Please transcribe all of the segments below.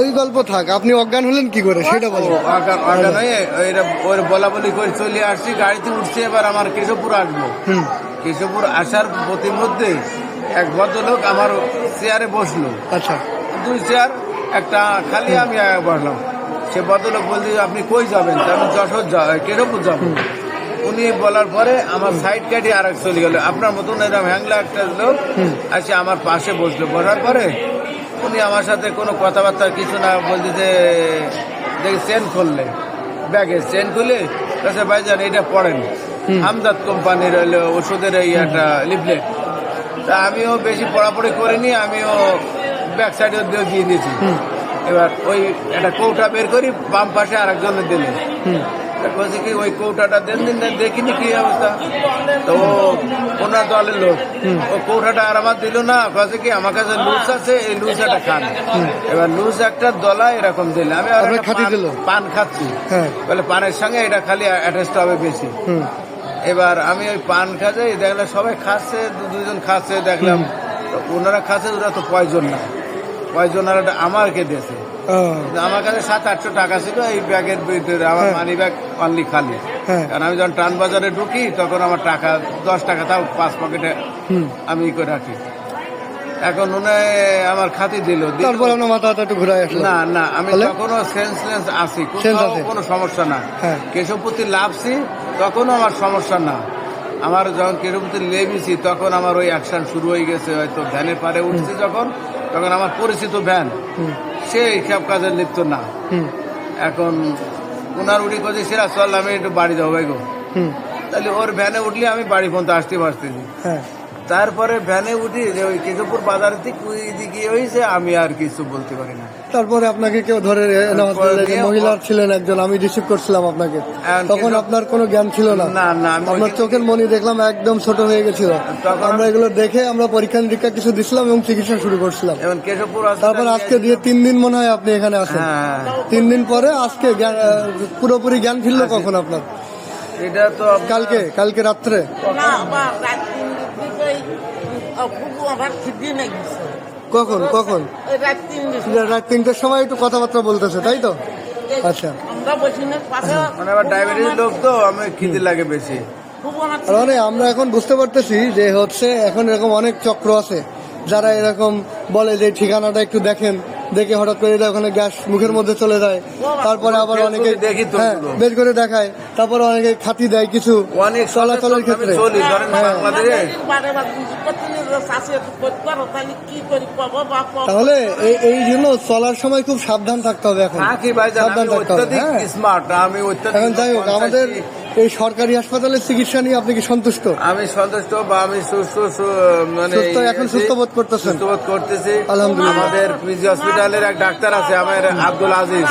ওই গল্প থাক, আপনি অজ্ঞান হলেন কি করে সেটা বলুন। অজ্ঞান হয়ে ওর বলা বলি করে চলে আসছি, গাড়িতে উঠছি। এবার আমার কেশবপুর আসবো। কেশবপুর আসার প্রতিমধ্যে এক ভদ্রলোক আমার চেয়ারে বসলো। আচ্ছা, 2 চেয়ার, একটা খালি, আমি বসলাম। সে ভদ্রলোক বলছে আপনি কই যাবেন? আমি যশোর কেশবপুর যাবো। উনি বলার পরে আমার সাইড কাটি আর এক চলে গেল। আপনার মতন এরকম হ্যাংলা একটা লোক আসে আমার পাশে বসলো। বসার পরে উনি আমার সাথে কোনো কথাবার্তা কিছু না, বলছে যে দেখি চেন খুললে, ব্যাগে চেন খুলে কাছে ভাইজান এটা পড়েন, হামদাদ কোম্পানির ওষুধের এই একটা লিফলেট। তা আমিও বেশি পড়াপড়ি করিনি, আমিও ব্যাক সাইডে দিয়ে দিয়েছি। এবার ওই একটা কৌটা বের করি, বাম পাশে আর একজনের দিলেন। বলছে কি ওই কৌটাটা দেন দেখিনি কি অবস্থা। তো ওনার দলের লোক ও কৌটাটা আর আমার দিল না। বলছে কি আমার কাছে লুজ আছে, এই লুজ একটা খান। এবার লুজ একটা দলা এরকম দিলে আমি পান খাচ্ছি, বলে পানের সঙ্গে এটা খালি অ্যাটাচড হবে বেশি। এবার আমি ওই পান খাচ্ছি, দেখলাম সবাই খাচ্ছে, 2জন খাচ্ছে, দেখলাম ওনারা খাচ্ছে। ওরা তো পয়জন না, পয়জন আর আমারকে দিয়েছে। আমার কাছে 700-800 টাকা ছিল এই ব্যাগের ভিতরে, আমার মানি ব্যাগ অনলি খালি। কারণ আমি যখন টান বাজারে ঢুকি তখন আমার টাকা 10 টাকা তাও 5 পকেটে আমি করে রাখি। এখন উনি আমার খাতি দিল, না না আমি তখনও সেন্সলেস আছি, কোনো সমস্যা না। কেশবপতি লাভছি তখনও আমার সমস্যা না। আমার যখন কেশবপতি লেবিছি তখন আমার ওই অ্যাকশন শুরু হয়ে গেছে। হয়তো ভ্যানের পারে উঠছি যখন, তখন আমার পরিচিত ভ্যান, সে সব কাজে লিপ্ত না। এখন ওনার উঠি করছে সেরা চল আমি একটু বাড়ি যাবো গো। তাহলে ওর ভ্যানে উঠলে আমি বাড়ি পর্যন্ত আসতে পারতেছি। তারপরে ভ্যানে উঠি যে ওই কেশবপুর বাজারের দিকে হয়েছে, আমি আর কিছু বলতে পারি না। তারপরে আপনাকে কেউ ধরে মহিলা ছিলেন একজন, আমি রিসিভ করছিলাম আপনাকে, তখন আপনার কোনো জ্ঞান ছিল না? না, আপনার চোখের মনি দেখলাম একদম ছোট হয়ে গেছিল। আমরা এগুলো দেখে আমরা পরীক্ষা নিরীক্ষা কিছু দিচ্ছিলাম এবং চিকিৎসা শুরু করছিলাম। তারপর আজকে দিয়ে 3 দিন মনে হয় আপনি এখানে আসেন। 3 দিন পরে আজকে পুরোপুরি জ্ঞান ফিরলো কখন আপনার? এটা তো কালকে রাত্রে। কখন রাত 3টের সময় একটু কথাবার্তা বলতেছে, তাই তো? আচ্ছা, মানে আবার ডায়াবেটিস লোক তো, আমি খিদে লাগে বেশি। মানে আমরা এখন বুঝতে পারতেছি যে হচ্ছে এখন এরকম অনেক চক্র আছে যারা এরকম বলে যে ঠিকানাটা একটু দেখেন, দেখে হঠাৎ করে ওখানে গ্যাস মুখের মধ্যে চলে যায়। তারপরে আবার অনেকে বের করে দেখায়, তারপরে অনেকে খাতি দেয় কিছু চলাচলের ক্ষেত্রে। তাহলে এই জন্য চলার সময় খুব সাবধান থাকতে হবে। এখন সাবধান থাকতে হবে। এখন যাই হোক, আমাদের এই সরকারি হাসপাতালের চিকিৎসা নিয়ে আপনি কি সন্তুষ্ট? আমি সন্তুষ্ট, বা আমি এখন সুস্থ বোধ করতেছেন? করতেছি আলহামদুলিল্লাহ। আমাদের পিজি হসপিটালের এক ডাক্তার আছে আমার আব্দুল আজিজ,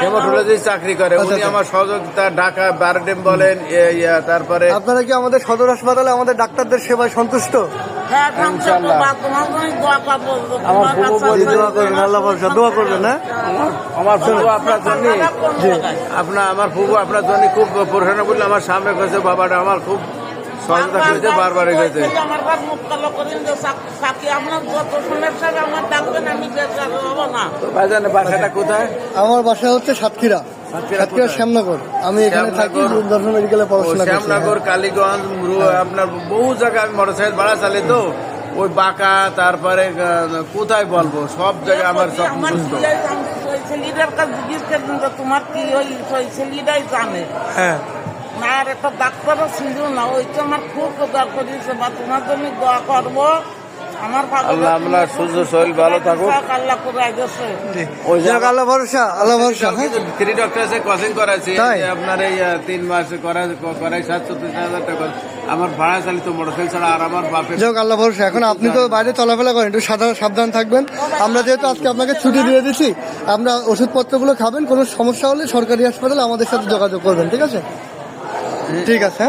হেমাটোলজিস্ট চাকরি করে, উনি আমার সহযোগিতা, ঢাকা বারডেম বলেন, তারপরে। আপনারা কি আমাদের সদর হাসপাতালে আমাদের ডাক্তারদের সেবায় সন্তুষ্ট? দোয়া করবেন। আমার ফুবু আপনার জন্য, আমার ফুবু আপনার জন্য খুব প্রশংসা করলে, আমার সামনে গেছে বাবাটা আমার খুব সহযোগিতা করেছে, বারবার গেছে। বাসাটা কোথায়? আমার বাসা হচ্ছে সাতক্ষীরা শ্যামনগর। আমি এখানে থাকি, দর্শন মেডিকেলে পড়াশোনা করি। শ্যামনগর, কালীগঞ্জ, আপনার বহু জায়গায় আমি মোটরসাইকেল ভাড়া চালাই তো, ওই বাঁকা, তারপরে কোথায় বলবো, সব জায়গায় আমার সব তোমার কি ওই ছেলেটাই জানে। না আর একটা ডাক্তারও ছিল না, ওই তো আমার খুব দরকার করেছে, বা তোমার জন্য দোয়া করবো। আমার আল্লাহ সুস্থ শরীর ভালো থাকুক। আল্লাহ করে গেছে, আল্লাহ ভরসা। 3 ডক্টর আছে, কোচিং করাইছি আপনার এই 3 মাস করাই 7-34,000 টাকা। আমার ভাড়া চালিত মোটরসাইকেল ছাড়া আর আমার বাপের আল্লাহ ভরসা। এখন আপনি তো বাইরে চলাফেরা করেন, একটু সাবধান থাকবেন। আমরা যেহেতু আজকে আপনাকে ছুটি দিয়ে দিচ্ছি, আমরা ওষুধপত্রগুলো খাবেন। কোনো সমস্যা হলে সরকারি হাসপাতালে আমাদের সাথে যোগাযোগ করবেন, ঠিক আছে? ঠিক আছে।